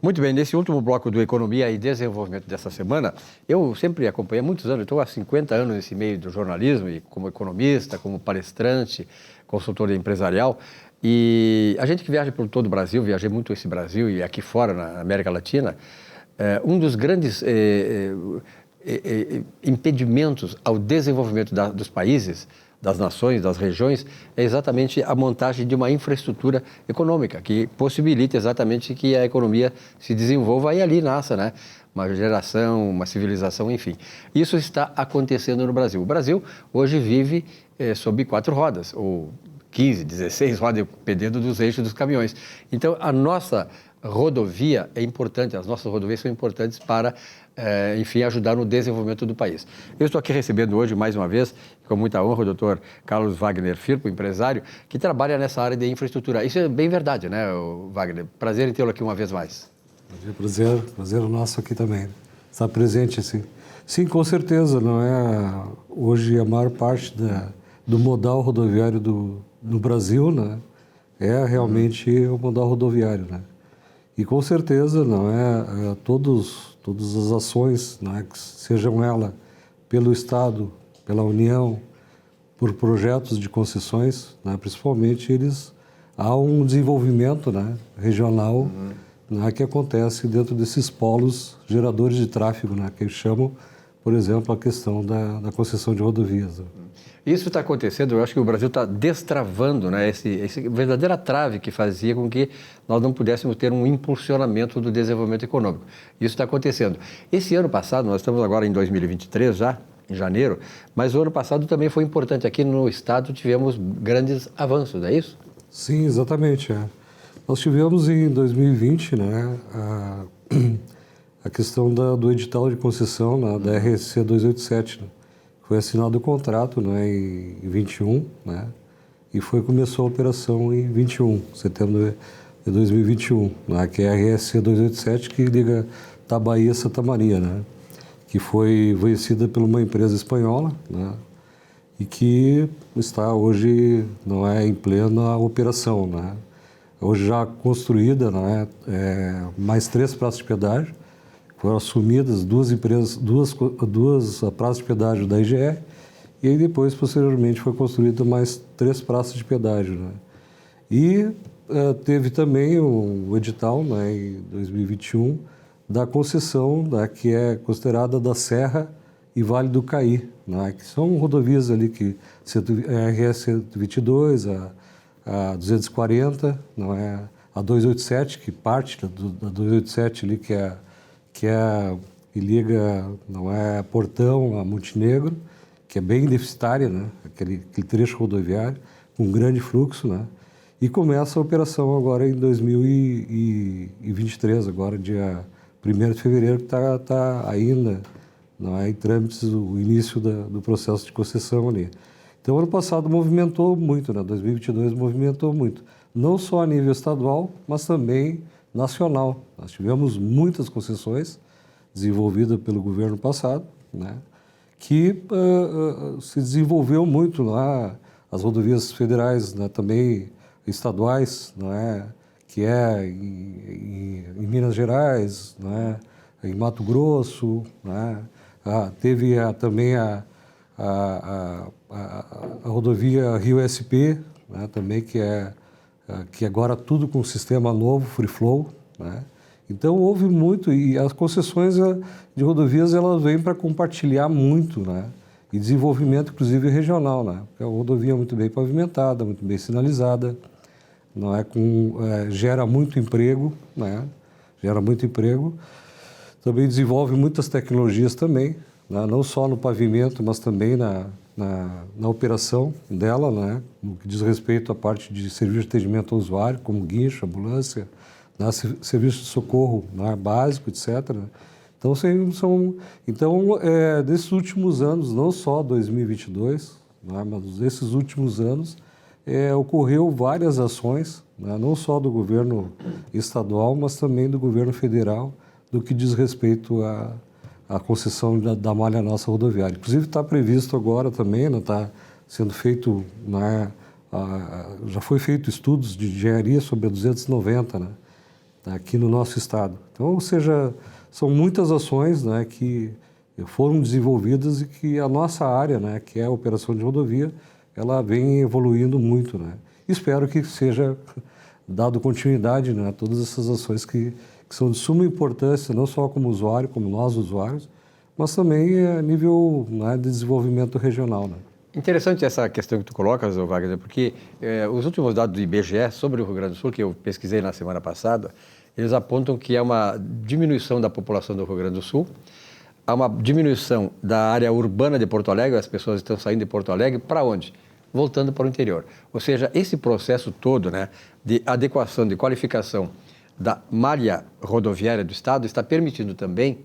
Muito bem, nesse último bloco do Economia e Desenvolvimento dessa semana, eu sempre acompanhei há muitos anos, estou há 50 anos nesse meio do jornalismo, e como economista, como palestrante, consultor empresarial, e a gente que viaja por todo o Brasil, viajei muito esse Brasil e aqui fora, na América Latina, um dos grandes impedimentos ao desenvolvimento dos países, das nações, das regiões, é exatamente a montagem de uma infraestrutura econômica que possibilite exatamente que a economia se desenvolva e ali nasça, né? Uma geração, uma civilização, enfim. Isso está acontecendo no Brasil. O Brasil hoje vive sob 4 rodas, ou 15, 16 rodas, dependendo dos eixos dos caminhões. Então, a nossa rodovia é importante, as nossas rodovias são importantes para, enfim, ajudar no desenvolvimento do país. Eu estou aqui recebendo hoje, mais uma vez, com muita honra, o doutor Carlos Wagner Firpo, empresário, que trabalha nessa área de infraestrutura. Isso é bem verdade, né, Wagner? Prazer em tê-lo aqui uma vez mais. Prazer é nosso aqui também, estar presente assim. Sim, com certeza, não é? Hoje a maior parte do modal rodoviário do Brasil, né, é realmente o modal rodoviário, né? E com certeza, não é, todas as ações, né, que sejam elas pelo Estado, pela União, por projetos de concessões, né, principalmente há um desenvolvimento, né, regional, né, que acontece dentro desses polos geradores de tráfego, né, que eles chamam, por exemplo, a questão da concessão de rodovias. Né. Isso está acontecendo, eu acho que o Brasil está destravando, né, esse verdadeira trave que fazia com que nós não pudéssemos ter um impulsionamento do desenvolvimento econômico. Isso está acontecendo. Esse ano passado, nós estamos agora em 2023 já, em janeiro, mas o ano passado também foi importante. Aqui no estado tivemos grandes avanços, não é isso? Sim, exatamente. É. Nós tivemos em 2020, né, a questão do edital de concessão, né, da RSC 287, né. Foi assinado o contrato, né, em 21, né, e começou a operação em 21, setembro de 2021, né, que é a RSC 287, que liga Itabaí a Santa Maria, né, que foi vencida por uma empresa espanhola, né, e que está hoje, não é, em plena operação, né. Hoje já construída, né, mais 3 praças de pedágio. Foram assumidas 2 empresas, duas praças de pedágio da IGE, e aí depois, posteriormente, foi construída mais 3 praças de pedágio, né? E teve também o edital, né, em 2021, da concessão, né, que é considerada da Serra e Vale do Caí, né, que são rodovias ali que a RS 122, a 240, não é, a 287, que parte da 287 ali, que liga, não é, Portão a Montenegro, que é bem deficitária, né, aquele trecho rodoviário, com grande fluxo, né, e começa a operação agora em 2023, agora dia 1º de fevereiro, que está ainda, não é, em trâmites o início do processo de concessão ali. Então, ano passado movimentou muito, né, 2022 movimentou muito, não só a nível estadual, mas também nacional. Nós tivemos muitas concessões desenvolvidas pelo governo passado, né, que se desenvolveu muito lá, as rodovias federais, né, também estaduais, né, que é em Minas Gerais, né, em Mato Grosso, né, teve também a rodovia Rio-SP, né, também que agora tudo com sistema novo, Free Flow, né? Então houve muito, e as concessões de rodovias elas vêm para compartilhar muito, né? E desenvolvimento inclusive regional, né? Porque a rodovia é muito bem pavimentada, muito bem sinalizada, não é, gera muito emprego, né? Gera muito emprego, também desenvolve muitas tecnologias também, né? Não só no pavimento, mas também na operação dela, né, no que diz respeito à parte de serviço de atendimento ao usuário, como guincho, ambulância, né, serviço de socorro, né, básico, etc. Então, desses últimos anos, não só 2022, né, mas desses últimos anos, ocorreu várias ações, né, não só do governo estadual, mas também do governo federal, do que diz respeito a concessão da malha nossa rodoviária. Inclusive está previsto agora também, está sendo feito, né, já foi feito estudos de engenharia sobre a 290, né, aqui no nosso estado. Então, ou seja, são muitas ações, né, que foram desenvolvidas e que a nossa área, né, que é a operação de rodovia, ela vem evoluindo muito, né. Espero que seja dado continuidade, né, a todas essas ações que são de suma importância, não só como usuário, como nós usuários, mas também a nível, né, de desenvolvimento regional, né. Interessante essa questão que tu colocas, Wagner, porque os últimos dados do IBGE sobre o Rio Grande do Sul, que eu pesquisei na semana passada, eles apontam que há uma diminuição da população do Rio Grande do Sul, há uma diminuição da área urbana de Porto Alegre, as pessoas estão saindo de Porto Alegre para onde? Voltando para o interior. Ou seja, esse processo todo, né, de adequação, de qualificação da malha rodoviária do Estado está permitindo também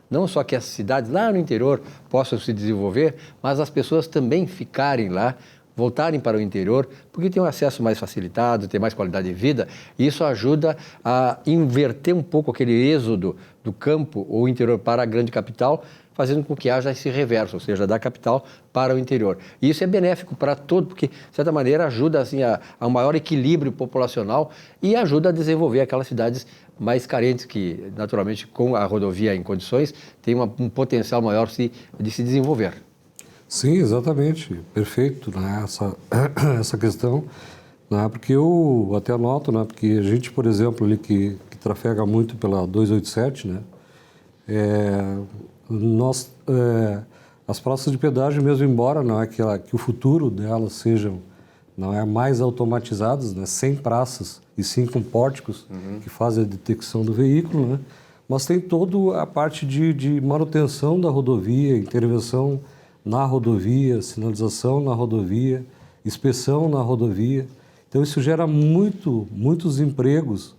não só que as cidades lá no interior possam se desenvolver, mas as pessoas também ficarem lá, voltarem para o interior, porque tem um acesso mais facilitado, tem mais qualidade de vida, e isso ajuda a inverter um pouco aquele êxodo do campo ou interior para a grande capital, fazendo com que haja esse reverso, ou seja, da capital para o interior. E isso é benéfico para todo, porque, de certa maneira, ajuda assim, a um maior equilíbrio populacional e ajuda a desenvolver aquelas cidades mais carentes que, naturalmente, com a rodovia em condições, tem um potencial maior de se desenvolver. Sim, exatamente. Perfeito, né? Essa questão, né? Porque eu até anoto, né? Porque a gente, por exemplo, ali que trafega muito pela 287, né? As praças de pedágio, mesmo embora não é que o futuro delas sejam não é mais automatizadas, né, sem praças e sim com pórticos que fazem a detecção do veículo, né, mas tem toda a parte de manutenção da rodovia, intervenção na rodovia, sinalização na rodovia, inspeção na rodovia. Então isso gera muitos empregos,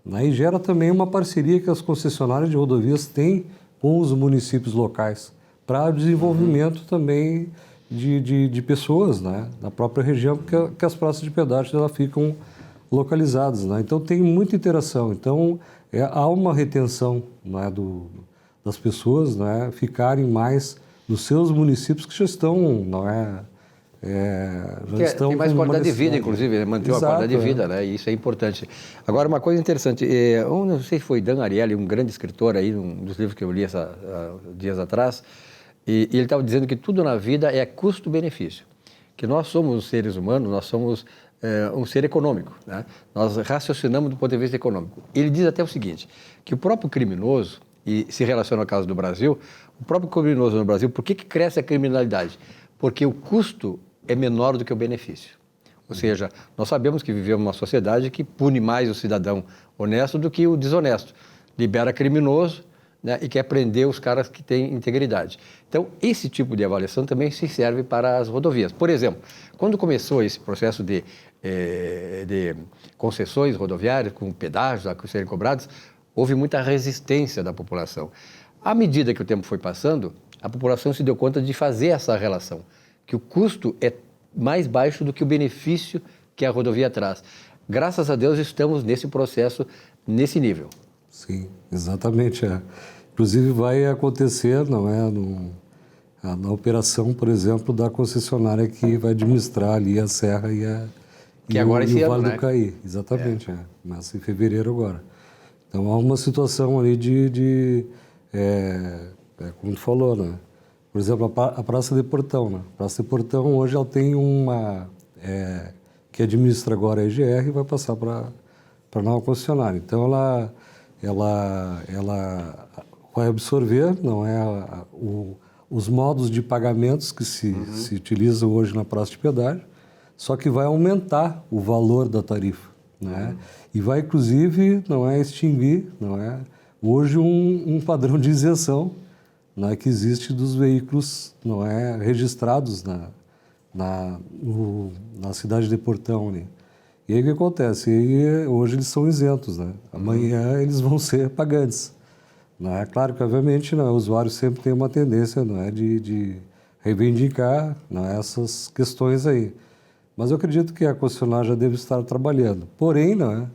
né, e gera também uma parceria que as concessionárias de rodovias têm com os municípios locais para o desenvolvimento também de pessoas, né, na própria região, porque as praças de pedágio elas ficam localizadas, né? Então tem muita interação. Então há uma retenção, né, das pessoas, né, ficarem mais nos seus municípios que já estão, não é, já estão tem mais com qualidade de vida, inclusive, né? Manter uma qualidade de vida, né? E isso é importante. Agora, uma coisa interessante, não sei se foi Dan Ariely, um grande escritor aí, um dos livros que eu li dias atrás, e ele estava dizendo que tudo na vida é custo-benefício, que nós somos seres humanos, nós somos um ser econômico, né? Nós raciocinamos do ponto de vista econômico. Ele diz até o seguinte, que o próprio criminoso, e se relaciona ao caso do Brasil, o próprio criminoso no Brasil, por que cresce a criminalidade? Porque o custo é menor do que o benefício. Ou seja, nós sabemos que vivemos numa sociedade que pune mais o cidadão honesto do que o desonesto. Libera criminoso, né, e quer prender os caras que têm integridade. Então, esse tipo de avaliação também se serve para as rodovias. Por exemplo, quando começou esse processo de concessões rodoviárias, com pedágios a serem cobrados, houve muita resistência da população. À medida que o tempo foi passando, a população se deu conta de fazer essa relação, que o custo é mais baixo do que o benefício que a rodovia traz. Graças a Deus estamos nesse processo, nesse nível. Sim, exatamente. Inclusive vai acontecer, não é, na operação, por exemplo, da concessionária que vai administrar ali a Serra e o Vale do Caí. Exatamente, começa em fevereiro agora. Então há uma situação ali como tu falou, né? Por exemplo, a Praça de Portão, né? A Praça de Portão hoje ela tem uma que administra agora a EGR e vai passar para a nova concessionária. Então ela vai absorver, não é, os modos de pagamentos que se utilizam hoje na praça de pedágio, só que vai aumentar o valor da tarifa, né? E vai inclusive, não é, extinguir, não é, hoje um padrão de isenção, né, que existe dos veículos, não é, registrados na cidade de Portão, né? E aí o que acontece? Hoje eles são isentos, né? Amanhã eles vão ser pagantes. Não é claro que, obviamente, o usuário sempre tem uma tendência, não é, de reivindicar, não é, essas questões aí. Mas eu acredito que a concessionária já deve estar trabalhando. Porém, não é,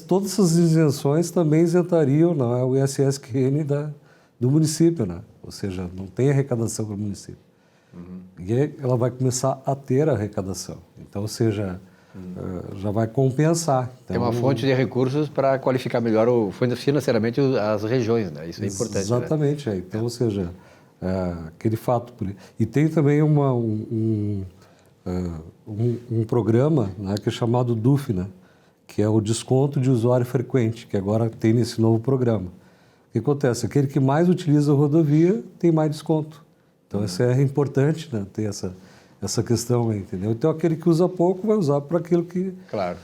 todas essas isenções também isentariam, não é, o ISSQN do município, né? Ou seja, não tem arrecadação para o município. E aí ela vai começar a ter arrecadação. Então, ou seja, já vai compensar. Então, é uma fonte de recursos para qualificar melhor financeiramente as regiões, né? Isso é importante. Exatamente. Né? Então, ou seja, aquele fato. E tem também um programa, né, que é chamado DUF, né, que é o desconto de usuário frequente, que agora tem nesse novo programa. O que acontece? Aquele que mais utiliza a rodovia tem mais desconto. Então, isso é importante, né, ter essa questão aí, entendeu? Então, aquele que usa pouco vai usar para aquilo que... Claro.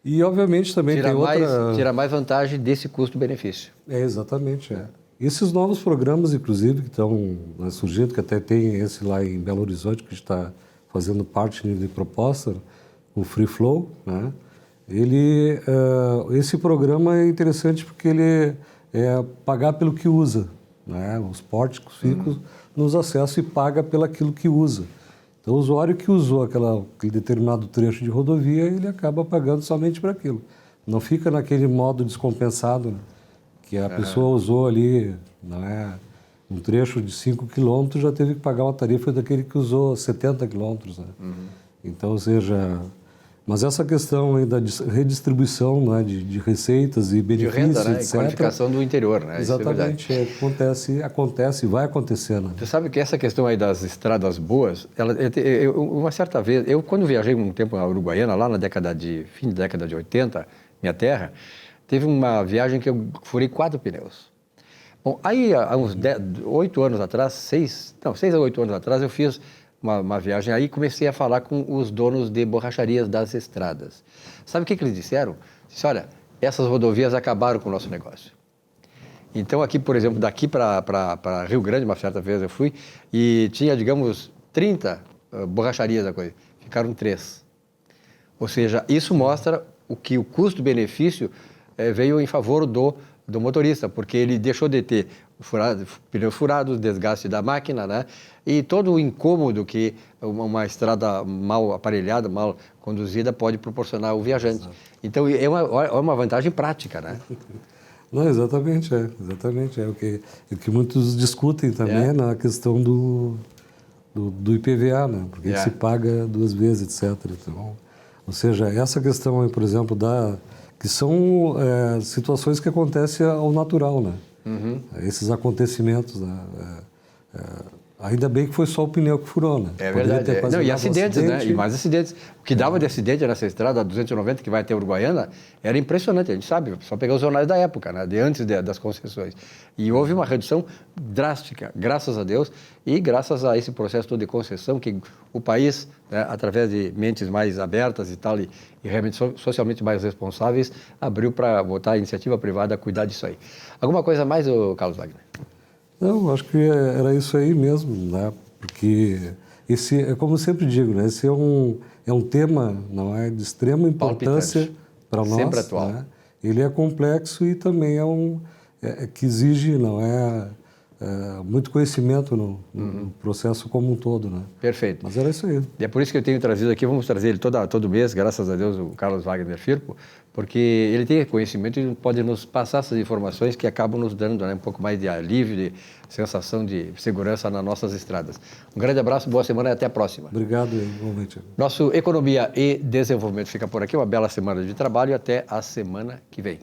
E, obviamente, também tem outra... Tira mais vantagem desse custo-benefício. Exatamente. Esses novos programas, inclusive, que estão surgindo, que até tem esse lá em Belo Horizonte, que está fazendo parte de proposta, o Free Flow, né? Esse programa é interessante porque ele é pagar pelo que usa, né? Os pórticos ficam nos acessos e paga pelaquilo que usa. Então, o usuário que usou aquele determinado trecho de rodovia, ele acaba pagando somente para aquilo. Não fica naquele modo descompensado, né? Que a pessoa usou ali, não é, um trecho de 5 quilômetros, já teve que pagar uma tarifa daquele que usou 70 quilômetros. Né? Então, ou seja... Mas essa questão aí da redistribuição, né, de receitas e benefícios, de renda, né? etc. E qualificação do interior, né? Exatamente, acontece e vai acontecer. Né? Você sabe que essa questão aí das estradas boas, uma certa vez, eu quando viajei um tempo na Uruguaiana, lá na fim da década de 80, minha terra, teve uma viagem que eu furei 4 pneus. Bom, aí há uns 8 anos atrás, 6 a 8 anos atrás, eu fiz uma viagem aí e comecei a falar com os donos de borracharias das estradas. Sabe o que eles disseram? Disseram, olha, essas rodovias acabaram com o nosso negócio. Então aqui, por exemplo, daqui para Rio Grande, uma certa vez eu fui, e tinha, digamos, 30 borracharias da coisa. Ficaram 3. Ou seja, isso mostra que o custo-benefício veio em favor do motorista, porque ele deixou de ter pneus furados, desgaste da máquina, né? E todo o incômodo que uma estrada mal aparelhada, mal conduzida pode proporcionar ao viajante. Exato. Então, é uma vantagem prática, né? Não, exatamente, exatamente. É o que muitos discutem também na questão do IPVA, né? Porque se paga 2 vezes, etc. Então, ou seja, essa questão aí, por exemplo, que são situações que acontecem ao natural, né? Esses acontecimentos, né? Ainda bem que foi só o pneu que furou, né? É verdade. Não, e acidentes, né? E mais acidentes. O que dava de acidente nessa estrada, a 290, que vai até Uruguaiana, era impressionante. A gente sabe, só pegar os jornais da época, né? De antes das concessões. E houve uma redução drástica, graças a Deus, e graças a esse processo todo de concessão, que o país, né, através de mentes mais abertas e tal, e realmente socialmente mais responsáveis, abriu para botar a iniciativa privada a cuidar disso aí. Alguma coisa mais, Carlos Wagner? Não, acho que era isso aí mesmo, né? Porque esse, é como eu sempre digo, né? Esse é um tema, não é, de extrema importância para nós. Sempre atual. Né? Ele é complexo e também que exige, não é, muito conhecimento no processo como um todo, né? Perfeito. Mas era isso aí. E é por isso que eu tenho trazido aqui, vamos trazer ele todo mês, graças a Deus, o Carlos Wagner Firpo, porque ele tem conhecimento e pode nos passar essas informações que acabam nos dando, né, um pouco mais de alívio, de sensação de segurança nas nossas estradas. Um grande abraço, boa semana e até a próxima. Obrigado, igualmente. Nosso Economia e Desenvolvimento fica por aqui, uma bela semana de trabalho e até a semana que vem.